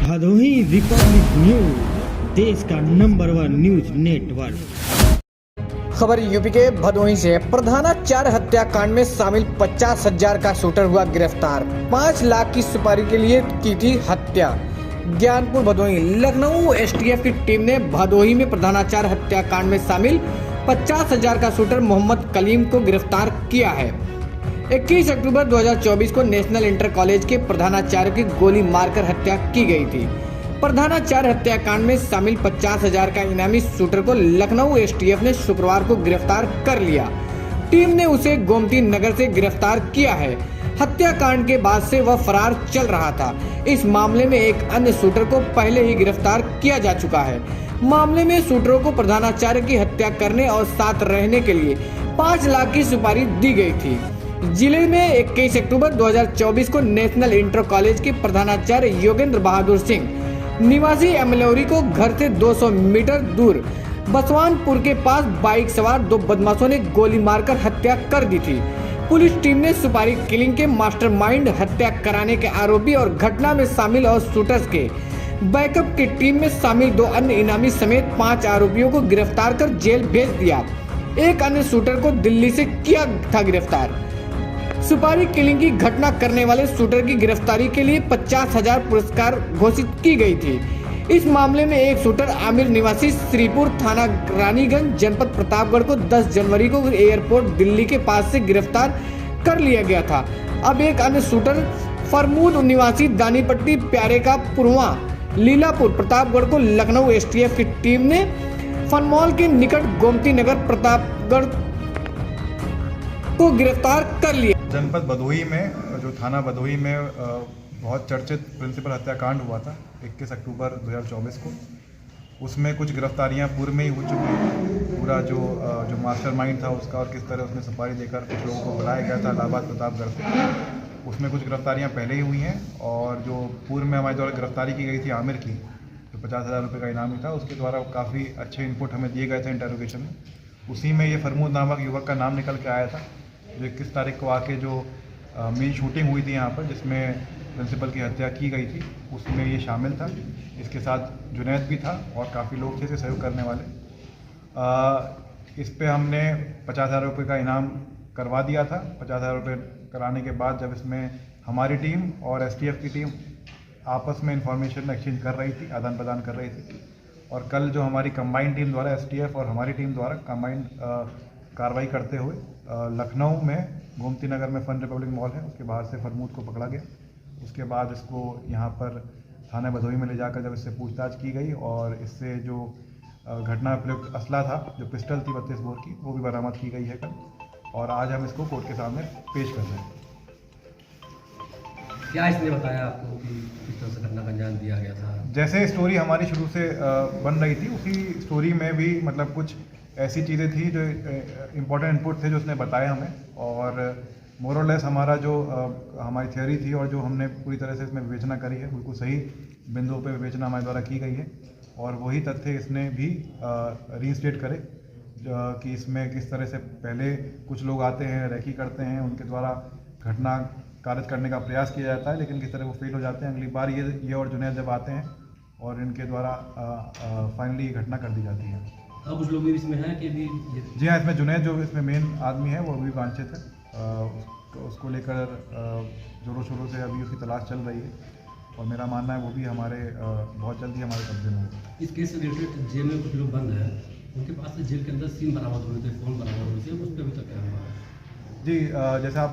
Bhadohi Republic news, देश का number 1 news network. खबर यूपी के भदोही से। प्रधानाचार्य हत्याकांड में शामिल 50,000 का शूटर हुआ गिरफ्तार। 5 लाख की सुपारी के लिए की थी हत्या। ज्ञानपुर भदोही। लखनऊ एसटीएफ की टीम ने भदोही में प्रधानाचार्य हत्याकांड में शामिल 50,000 का शूटर मोहम्मद कलीम को गिरफ्तार किया है। 21 अक्टूबर 2024 को नेशनल इंटर कॉलेज के प्रधानाचार्य की गोली मारकर हत्या की गई थी। प्रधानाचार्य हत्याकांड में शामिल 50,000 का इनामी शूटर को लखनऊ एसटीएफ ने शुक्रवार को गिरफ्तार कर लिया। टीम ने उसे गोमती नगर से गिरफ्तार किया है। हत्याकांड के बाद से वह फरार चल रहा था। इस मामले में एक अन्य शूटर को पहले ही गिरफ्तार किया जा चुका है। मामले में शूटरों को प्रधानाचार्य की हत्या करने और साथ रहने के लिए 5 लाख की सुपारी दी गई थी। जिले में 21 अक्टूबर 2024 को नेशनल इंटर कॉलेज के प्रधानाचार्य योगेंद्र बहादुर सिंह निवासी अमलौरी को घर से 200 मीटर दूर बसवानपुर के पास बाइक सवार 2 बदमाशों ने गोली मारकर हत्या कर दी थी। पुलिस टीम ने सुपारी किलिंग के मास्टरमाइंड, हत्या कराने के आरोपी और घटना में शामिल और शूटर्स के बैकअप की टीम में शामिल 2 अन्य इनामी समेत 5 आरोपियों को गिरफ्तार कर जेल भेज दिया। एक अन्य शूटर को दिल्ली से किया था गिरफ्तार। सुपारी किलिंग की घटना करने वाले शूटर की गिरफ्तारी के लिए 50,000 पुरस्कार घोषित की गई थी। इस मामले में एक शूटर आमिर निवासी श्रीपुर थाना रानीगंज जनपद प्रतापगढ़ को 10 जनवरी को एयरपोर्ट दिल्ली के पास से गिरफ्तार कर लिया गया था। अब एक अन्य शूटर फरमूद निवासी दानीपट्टी प्यारे का पुरवा लीलापुर प्रतापगढ़ को लखनऊ एसटीएफ की टीम ने फनमॉल के निकट गोमती नगर प्रतापगढ़ को गिरफ्तार कर लिया। जनपद भदोही में जो थाना भदोही में बहुत चर्चित प्रिंसिपल हत्याकांड हुआ था 21 अक्टूबर 2024 को, उसमें कुछ गिरफ्तारियां पूर्व में ही हो चुकी हैं। पूरा जो मास्टरमाइंड था उसका और किस तरह उसने सुपारी देकर कुछ लोगों को बुलाया गया था इलाहाबाद प्रतापगढ़ से, उसमें कुछ गिरफ्तारियां पहले ही हुई हैं। और जो पूर्व में हमारे द्वारा गिरफ्तारी की गई थी आमिर की, जो 50,000 रुपये का इनामी था, उसके द्वारा काफ़ी अच्छे इनपुट हमें दिए गए थे इंटरोगेशन में। उसी में ये फरमूद नामक युवक का नाम निकल के आया था, जो 21 तारीख को आके जो मेन शूटिंग हुई थी यहाँ पर जिसमें प्रिंसिपल की हत्या की गई थी, उसमें ये शामिल था। इसके साथ जुनैद भी था और काफ़ी लोग थे इसे सहयोग करने वाले। इस पे हमने 50,000 रुपये का इनाम करवा दिया था। 50,000 रुपये कराने के बाद जब इसमें हमारी टीम और एसटीएफ की टीम आपस में इंफॉर्मेशन एक्सचेंज कर रही थी, आदान प्रदान कर रही थी, और कल जो हमारी कंबाइंड टीम द्वारा एसटीएफ और हमारी टीम द्वारा कंबाइंड कार्रवाई करते हुए लखनऊ में गोमती नगर में फन रिपब्लिक मॉल है, उसके बाहर से फरमूद को पकड़ा गया। उसके बाद इसको यहाँ पर थाना भदोही में ले जाकर जब इससे पूछताछ की गई और इससे जो घटना प्रयुक्त असला था, जो पिस्टल थी 32 बोर की, वो भी बरामद की गई है कल, और आज हम इसको कोर्ट के सामने पेश कर रहे हैं। क्या इसने बताया आपको कि किस तरह से घटना का अंजाम दिया गया था? जैसे स्टोरी हमारी शुरू से बन रही थी, उसी स्टोरी में भी मतलब कुछ ऐसी चीज़ें थी जो इम्पोर्टेंट इनपुट थे जो उसने बताया हमें, और मोर और लेस हमारा जो हमारी थियोरी थी और जो हमने पूरी तरह से इसमें विवेचना करी है, बिल्कुल सही बिंदुओं पे विवेचना हमारे द्वारा की गई है। और वही तथ्य इसने भी रीस्टेट करे कि इसमें किस तरह से पहले कुछ लोग आते हैं, रैकी करते हैं, उनके द्वारा घटना कारित करने का प्रयास किया जाता है, लेकिन किस तरह वो फेल हो जाते हैं। अगली बार ये और जुनैद जब आते हैं और इनके द्वारा फाइनली घटना कर दी जाती है। अब कुछ लोग भी इसमें हैं कि भी? जी हाँ, इसमें जुनैद जो इसमें मेन आदमी है वो अभी वांछित है। उसको लेकर जोरों शोरों से अभी उसकी तलाश चल रही है, और मेरा मानना है वो भी हमारे बहुत जल्दी हमारे कब्जे में होगा। इस केस से रिलेटेड जेल में कुछ लोग बंद हैं, उनके पास से जेल के अंदर सिम बरामद हुए थे, फ़ोन बरामद हुए थे, उस पर अभी तक क्या हुआ? जी, जैसे आप